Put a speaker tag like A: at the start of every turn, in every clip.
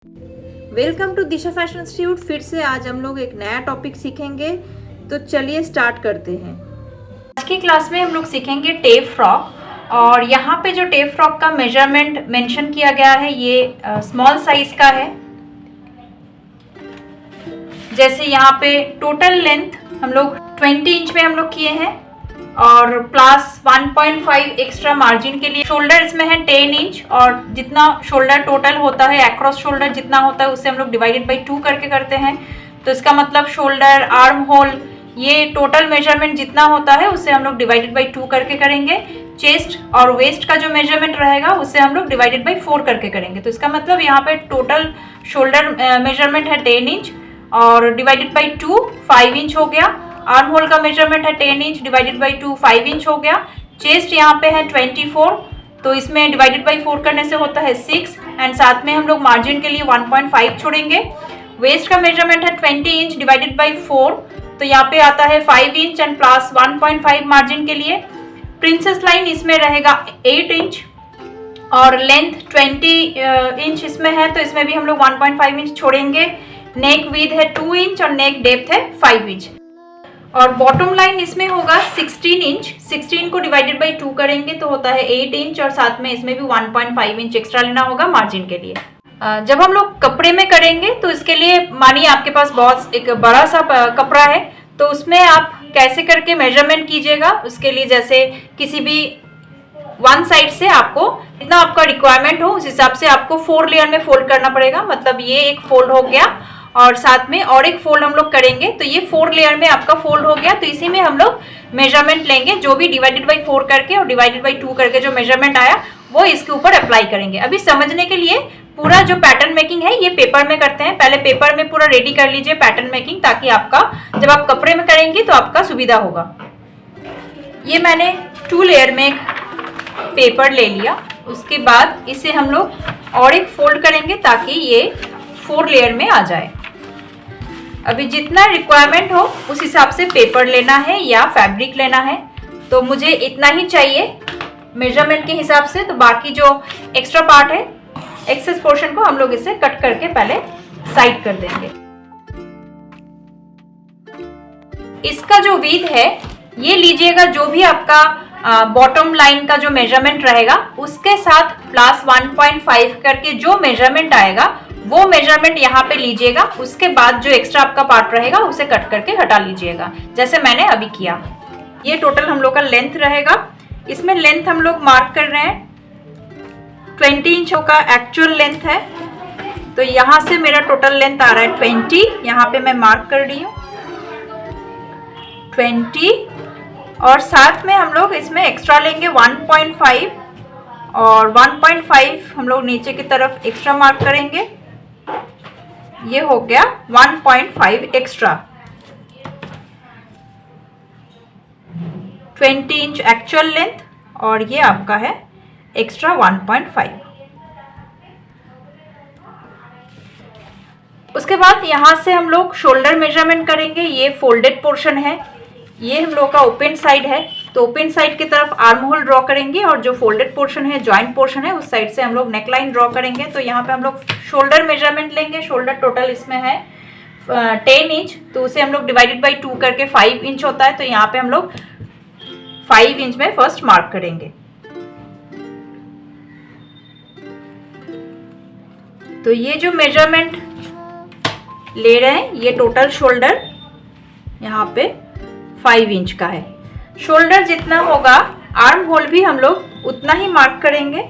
A: Welcome to Disha fashion institute. फिर से आज हम लोग एक नया टॉपिक सीखेंगे, तो चलिए स्टार्ट करते हैं।
B: आज की क्लास में हम लोग सीखेंगे टेप फ्रॉक। और यहाँ पे जो टेप फ्रॉक का मेजरमेंट मेंशन किया गया है ये स्मॉल साइज का है। जैसे यहाँ पे टोटल लेंथ हम लोग 20 इंच में हम लोग किए हैं और प्लस 1.5 एक्स्ट्रा मार्जिन के लिए। शोल्डर इसमें है 10 इंच और जितना शोल्डर टोटल होता है अक्रॉस शोल्डर जितना होता है उससे हम लोग डिवाइडेड बाई 2 करके करते हैं। तो इसका मतलब शोल्डर, आर्म होल, ये टोटल मेजरमेंट जितना होता है उससे हम लोग डिवाइडेड बाई 2 करके करेंगे। चेस्ट और वेस्ट का जो मेजरमेंट रहेगा उससे हम लोग डिवाइडेड बाई 4 करके करेंगे। तो इसका मतलब यहाँ पे टोटल शोल्डर मेजरमेंट है 10 इंच और डिवाइडेड बाई 2 5 इंच हो गया। आर्म होल का मेजरमेंट है 10 इंच डिवाइडेड बाई 2 5 इंच हो गया। चेस्ट यहाँ पे है 24, तो इसमें डिवाइडेड बाई 4 करने से होता है 6 एंड साथ में हम लोग मार्जिन के लिए 1.5 छोड़ेंगे। वेस्ट का मेजरमेंट है 20 इंच डिवाइडेड बाई 4, तो यहाँ पे आता है 5 इंच एंड प्लस 1.5 मार्जिन के लिए। प्रिंसेस लाइन इसमें रहेगा 8 इंच और लेंथ 20 इंच इसमें है, तो इसमें भी हम लोग 1.5 इंच छोड़ेंगे। नेक विड्थ है 2 इंच और नेक डेप्थ है 5 इंच और बॉटम लाइन इसमें होगा 16 इंच। 16 को डिवाइडेड बाई 2 करेंगे तो होता है 8 इंच और साथ में इसमें भी 1.5 इंच एक्स्ट्रा लेना होगा मार्जिन के लिए। जब हम लोग कपड़े में करेंगे तो इसके लिए मानिए आपके पास बहुत एक बड़ा सा कपड़ा है, तो उसमें आप कैसे करके मेजरमेंट कीजिएगा। उसके लिए जैसे किसी भी वन साइड से आपको जितना आपका रिक्वायरमेंट हो उस हिसाब से आपको 4 लेयर में फोल्ड करना पड़ेगा। मतलब ये एक फोल्ड हो गया और साथ में और एक फोल्ड हम लोग करेंगे, तो ये 4 लेयर में आपका फोल्ड हो गया। तो इसी में हम लोग मेजरमेंट लेंगे, जो भी डिवाइडेड बाई 4 करके और डिवाइडेड बाई 2 करके जो मेजरमेंट आया वो इसके ऊपर अप्लाई करेंगे। अभी समझने के लिए पूरा जो पैटर्न मेकिंग है ये पेपर में करते हैं। पहले पेपर में पूरा रेडी कर लीजिए पैटर्न मेकिंग, ताकि आपका जब आप कपड़े में करेंगे तो आपका सुविधा होगा। ये मैंने 2 लेयर में पेपर ले लिया, उसके बाद इसे हम लोग और एक फोल्ड करेंगे ताकि ये 4 लेयर में आ जाए। अभी जितना रिक्वायरमेंट हो उस हिसाब से पेपर लेना है या फैब्रिक लेना है, तो मुझे इतना ही चाहिए मेजरमेंट के हिसाब से। तो बाकी जो एक्स्ट्रा पार्ट है, एक्सेस पोर्शन को हम लोग इसे कट करके पहले साइड कर देंगे। इसका जो विड्थ है ये लीजिएगा, जो भी आपका बॉटम लाइन का जो मेजरमेंट रहेगा उसके साथ प्लस 1.5 करके जो मेजरमेंट आएगा वो मेजरमेंट यहाँ पे लीजिएगा। उसके बाद जो एक्स्ट्रा आपका पार्ट रहेगा उसे कट करके हटा लीजिएगा, जैसे मैंने अभी किया। ये टोटल हम लोग का लेंथ रहेगा। इसमें लेंथ हम लोग मार्क कर रहे हैं 20 इंच का एक्चुअल लेंथ है, तो यहाँ से मेरा टोटल लेंथ आ रहा है 20। यहाँ पे मैं मार्क कर रही हूँ 20 और साथ में हम लोग इसमें एक्स्ट्रा लेंगे 1.5 और 1.5 हम लोग नीचे की तरफ एक्स्ट्रा मार्क करेंगे। ये हो गया 1.5 एक्स्ट्रा। 20 इंच एक्चुअल लेंथ और ये आपका है एक्स्ट्रा 1.5। उसके बाद यहाँ से हम लोग शोल्डर मेजरमेंट करेंगे। ये फोल्डेड पोर्शन है, ये हम लोग का ओपन साइड है, तो ओपन साइड की तरफ आर्म होल ड्रॉ करेंगे और जो फोल्डेड पोर्शन है, जॉइंट पोर्शन है, उस साइड से हम लोग नेकलाइन ड्रॉ करेंगे। तो यहाँ पे हम लोग शोल्डर मेजरमेंट लेंगे। शोल्डर टोटल इसमें है 10 इंच, तो उसे हम लोग डिवाइडेड बाई 2 करके 5 इंच होता है, तो यहाँ पे हम लोग 5 इंच में फर्स्ट मार्क करेंगे। तो ये जो मेजरमेंट ले रहे हैं ये टोटल शोल्डर यहाँ पे 5 इंच का है। शोल्डर जितना होगा आर्म होल भी हम लोग उतना ही मार्क करेंगे।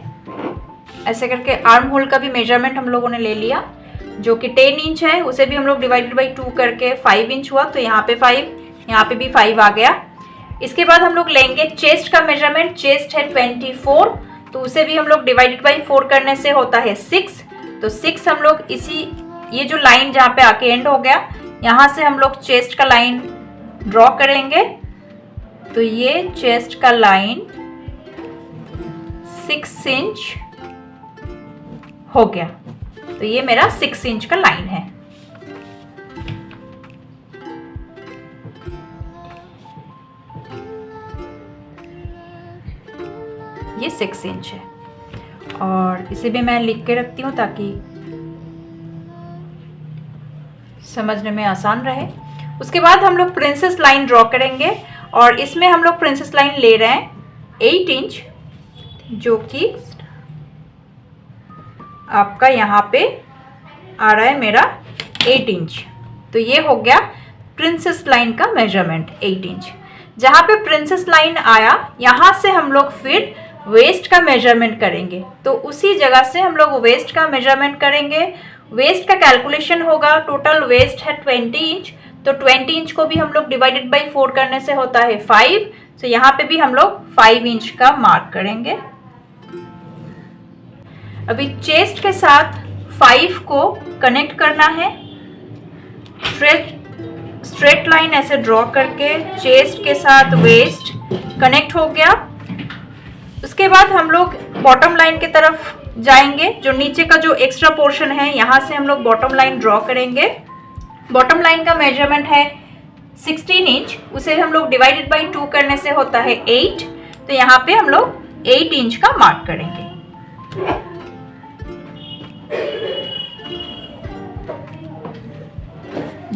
B: ऐसे करके आर्म होल का भी मेजरमेंट हम लोगों ने ले लिया, जो कि 10 इंच है, उसे भी हम लोग डिवाइडेड बाई 2 करके 5 इंच हुआ, तो यहाँ पे 5, यहाँ पे भी 5 आ गया। इसके बाद हम लोग लेंगे चेस्ट का मेजरमेंट। चेस्ट है 24, तो उसे भी हम लोग डिवाइडेड बाई 4 करने से होता है 6। तो 6 हम लोग इसी ये जो लाइन जहाँ पे आके एंड हो गया, यहाँ से हम लोग चेस्ट का लाइन ड्रॉ करेंगे। तो ये चेस्ट का लाइन 6 इंच हो गया, तो ये मेरा 6 इंच का लाइन है। ये 6 इंच है और इसे भी मैं लिख के रखती हूँ ताकि समझने में आसान रहे। उसके बाद हम लोग प्रिंसेस लाइन ड्रॉ करेंगे और इसमें हम लोग प्रिंसेस लाइन ले रहे हैं 8 इंच, जो कि आपका यहाँ पे आ रहा है मेरा 8 इंच। तो ये हो गया प्रिंसेस लाइन का मेजरमेंट 8 इंच। जहाँ पे प्रिंसेस लाइन आया यहाँ से हम लोग फिर वेस्ट का मेजरमेंट करेंगे। तो उसी जगह से हम लोग वेस्ट का मेजरमेंट करेंगे। वेस्ट का कैलकुलेशन होगा, टोटल वेस्ट है 20 इंच, तो 20 इंच को भी हम लोग डिवाइडेड बाई 4 करने से होता है 5। तो यहाँ पे भी हम लोग 5 इंच का मार्क करेंगे। अभी चेस्ट के साथ 5 को कनेक्ट करना है। स्ट्रेट लाइन ऐसे ड्रॉ करके चेस्ट के साथ वेस्ट कनेक्ट हो गया। उसके बाद हम लोग बॉटम लाइन की तरफ जाएंगे। जो नीचे का जो एक्स्ट्रा पोर्शन है यहाँ से हम लोग बॉटम लाइन ड्रॉ करेंगे। बॉटम लाइन का मेजरमेंट है 16 इंच, उसे हम लोग डिवाइडेड बाई 2 करने से होता है 8। तो यहाँ पे हम लोग 8 इंच का मार्क करेंगे।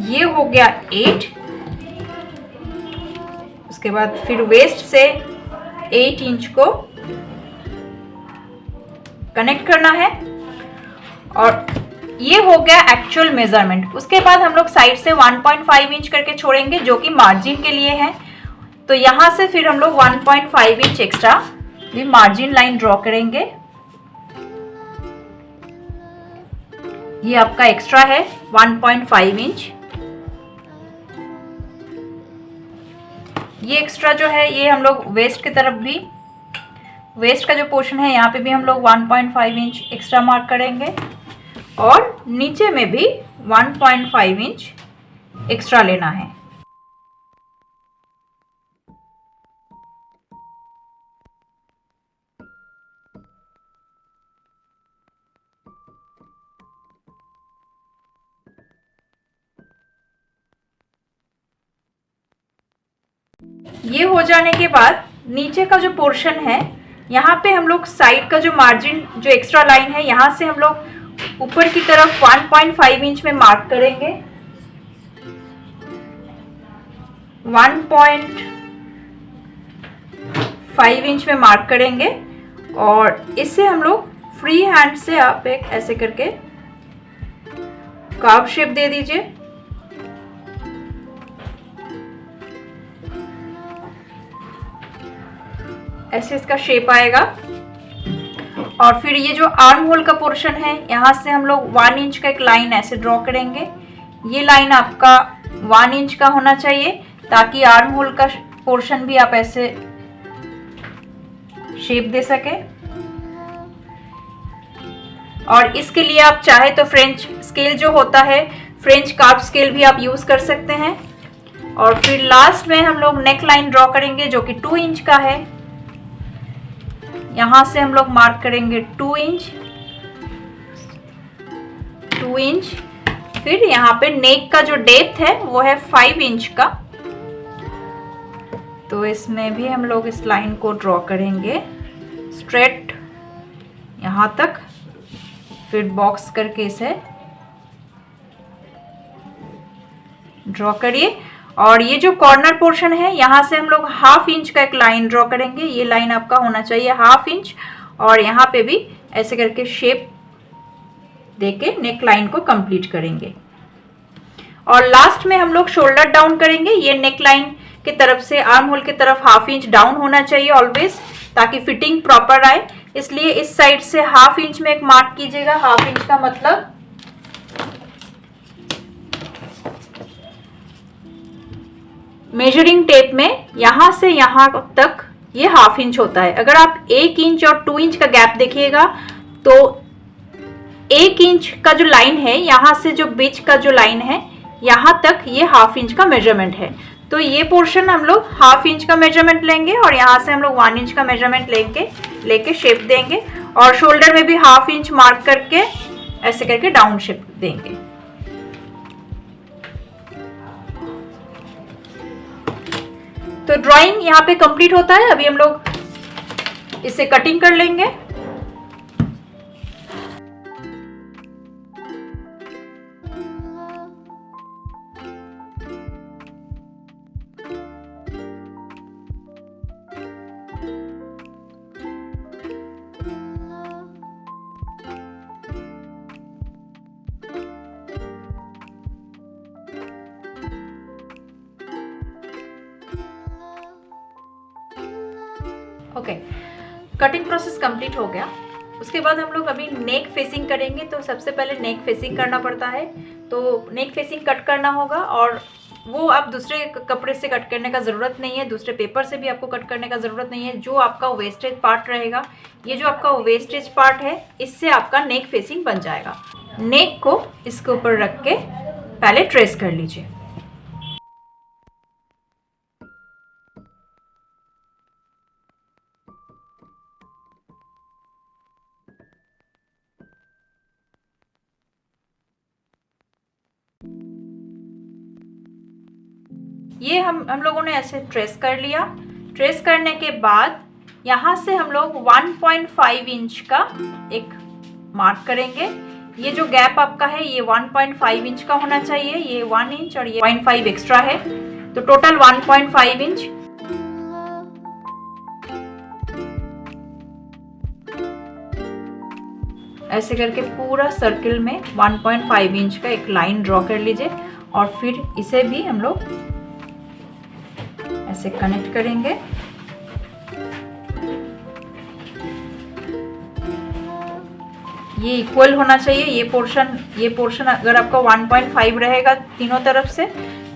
B: ये हो गया 8। उसके बाद फिर वेस्ट से 8 इंच को कनेक्ट करना है और ये हो गया एक्चुअल मेजरमेंट। उसके बाद हम लोग साइड से 1.5 इंच करके छोड़ेंगे, जो कि मार्जिन के लिए है। तो यहां से फिर हम लोग 1.5 इंच एक्स्ट्रा भी मार्जिन लाइन ड्रॉ करेंगे। ये आपका एक्स्ट्रा है 1.5 इंच। ये एक्स्ट्रा जो है ये हम लोग वेस्ट की तरफ भी, वेस्ट का जो पोर्शन है यहाँ पे भी हम लोग 1.5 इंच एक्स्ट्रा मार्क करेंगे और नीचे में भी 1.5 इंच एक्स्ट्रा लेना है। ये हो जाने के बाद नीचे का जो पोर्शन है यहाँ पे हम लोग साइड का जो मार्जिन जो एक्स्ट्रा लाइन है यहाँ से हम लोग ऊपर की तरफ 1.5 इंच में मार्क करेंगे। 1.5 इंच में मार्क करेंगे और इससे हम लोग फ्री हैंड से आप एक ऐसे करके कर्व शेप दे दीजिए। ऐसे इसका शेप आएगा। और फिर ये जो आर्म होल का पोर्शन है यहाँ से हम लोग 1 इंच का एक लाइन ऐसे ड्रॉ करेंगे। ये लाइन आपका 1 इंच का होना चाहिए ताकि आर्म होल का पोर्शन भी आप ऐसे शेप दे सके। और इसके लिए आप चाहे तो फ्रेंच स्केल जो होता है, फ्रेंच कार्व स्केल भी आप यूज कर सकते हैं। और फिर लास्ट में हम लोग नेक लाइन ड्रॉ करेंगे जो कि 2 इंच का है। यहां से हम लोग मार्क करेंगे 2 इंच, 2 इंच। फिर यहाँ पे नेक का जो डेप्थ है वो है 5 इंच का। तो इसमें भी हम लोग इस लाइन को ड्रॉ करेंगे स्ट्रेट यहां तक, फिर बॉक्स करके इसे ड्रॉ करिए। और ये जो कॉर्नर पोर्शन है यहाँ से हम लोग 1/2 इंच का एक लाइन ड्रॉ करेंगे। ये लाइन आपका होना चाहिए 1/2 इंच और यहाँ पे भी ऐसे करके शेप देके नेक लाइन को कंप्लीट करेंगे। और लास्ट में हम लोग शोल्डर डाउन करेंगे। ये नेक लाइन की तरफ से आर्म होल की तरफ 1/2 इंच डाउन होना चाहिए ऑलवेज, ताकि फिटिंग प्रॉपर आए। इसलिए इस साइड से 1/2 इंच में एक मार्क कीजिएगा। 1/2 इंच का मतलब मेजरिंग टेप में यहां से यहां तक ये 1/2 इंच होता है। अगर आप 1 इंच और 2 इंच का गैप देखिएगा तो 1 इंच का जो लाइन है यहां से जो बीच का जो लाइन है यहां तक ये 1/2 इंच का मेजरमेंट है। तो ये पोर्शन हम लोग 1/2 इंच का मेजरमेंट लेंगे और यहाँ से हम लोग 1 इंच का मेजरमेंट लेके शेप देंगे। और शोल्डर में भी 1/2 इंच मार्क करके ऐसे करके डाउन शेप देंगे। तो ड्राइंग यहाँ पे कंप्लीट होता है। अभी हम लोग इसे कटिंग कर लेंगे। कटिंग प्रोसेस कंप्लीट हो गया। उसके बाद हम लोग अभी नेक फेसिंग करेंगे। तो सबसे पहले नेक फेसिंग करना पड़ता है, तो नेक फेसिंग कट करना होगा और वो आप दूसरे कपड़े से कट करने का ज़रूरत नहीं है, दूसरे पेपर से भी आपको कट करने का ज़रूरत नहीं है। जो आपका वेस्टेज पार्ट रहेगा, ये जो आपका वेस्टेज पार्ट है, इससे आपका नेक फेसिंग बन जाएगा। नेक को इसके ऊपर रख के पहले ट्रेस कर लीजिए। ये हम लोगों ने ऐसे ट्रेस कर लिया। ट्रेस करने के बाद यहाँ से हम लोग 1.5 इंच का एक मार्क करेंगे। ये जो गैप आपका है ये 1.5 इंच का होना चाहिए। ये 1 इंच और ये 0.5 एक्स्ट्रा है, तो टोटल 1.5 इंच। ऐसे करके पूरा सर्किल में 1.5 इंच का एक लाइन ड्रॉ कर लीजिए और फिर इसे भी हम लोग ऐसे कनेक्ट करेंगे। ये इक्वल होना चाहिए। ये पोर्शन अगर आपका 1.5 रहेगा तीनों तरफ से,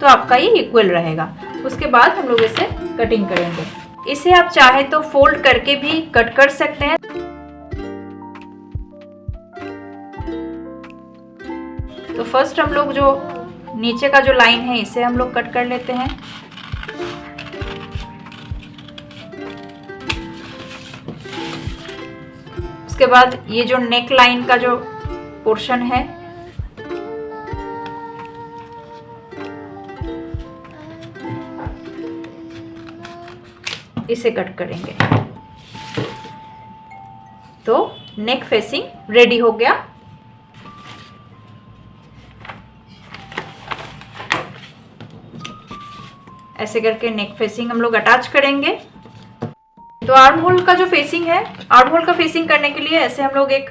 B: तो आपका ये इक्वल रहेगा। उसके बाद हम लोग इसे कटिंग करेंगे। इसे आप चाहे तो फोल्ड करके भी कट कर सकते हैं। तो फर्स्ट हम लोग जो नीचे का जो लाइन है इसे हम लोग कट कर लेते हैं। उसके बाद ये जो नेक लाइन का जो पोर्शन है, इसे कट करेंगे। तो नेक फेसिंग रेडी हो गया। ऐसे करके नेक फेसिंग हम लोग अटैच करेंगे। तो आर्म होल का जो फेसिंग है, आर्म होल का फेसिंग करने के लिए ऐसे हम लोग एक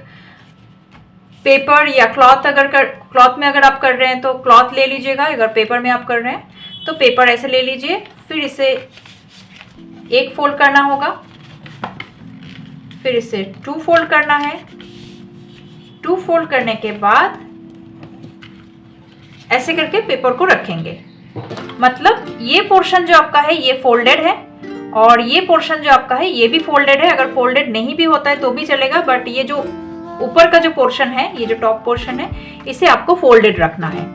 B: पेपर या क्लॉथ में अगर आप कर रहे हैं तो क्लॉथ ले लीजिएगा। अगर पेपर में आप कर रहे हैं तो पेपर ऐसे ले लीजिए। फिर इसे एक फोल्ड करना होगा, फिर इसे 2 फोल्ड करना है। 2 फोल्ड करने के बाद ऐसे करके पेपर को रखेंगे। मतलब ये पोर्शन जो आपका है ये फोल्डेड है और ये पोर्शन जो आपका है ये भी फोल्डेड है। अगर फोल्डेड नहीं भी होता है तो भी चलेगा, बट ये जो ऊपर का जो पोर्शन है, ये जो टॉप पोर्शन है, इसे आपको फोल्डेड रखना है।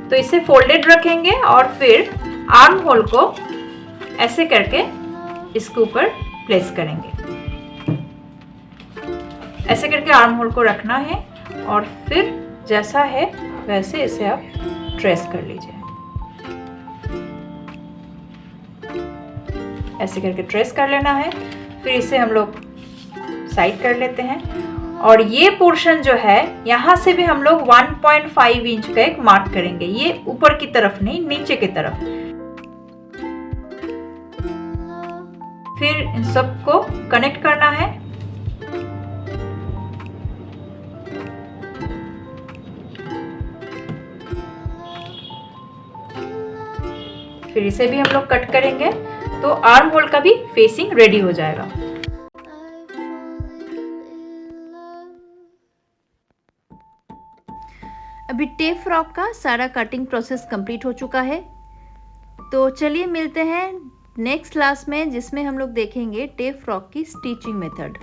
B: तो इसे फोल्डेड रखेंगे और फिर आर्म होल को ऐसे करके इसके ऊपर प्लेस करेंगे। ऐसे करके आर्म होल को रखना है और फिर जैसा है वैसे इसे आप ट्रेस कर लीजिए। ऐसे करके ट्रेस कर लेना है। फिर इसे हम लोग साइड कर लेते हैं और ये पोर्शन जो है यहाँ से भी हम लोग 1.5 इंच का एक मार्क करेंगे। ये ऊपर की तरफ नहीं, नीचे की तरफ। फिर इन सबको कनेक्ट करना है। फिर इसे भी हम लोग कट करेंगे, तो आर्म होल का भी फेसिंग रेडी हो जाएगा।
A: अभी टेप फ्रॉक का सारा कटिंग प्रोसेस कंप्लीट हो चुका है। तो चलिए मिलते हैं नेक्स्ट क्लास में, जिसमें हम लोग देखेंगे टेप फ्रॉक की स्टिचिंग मेथड।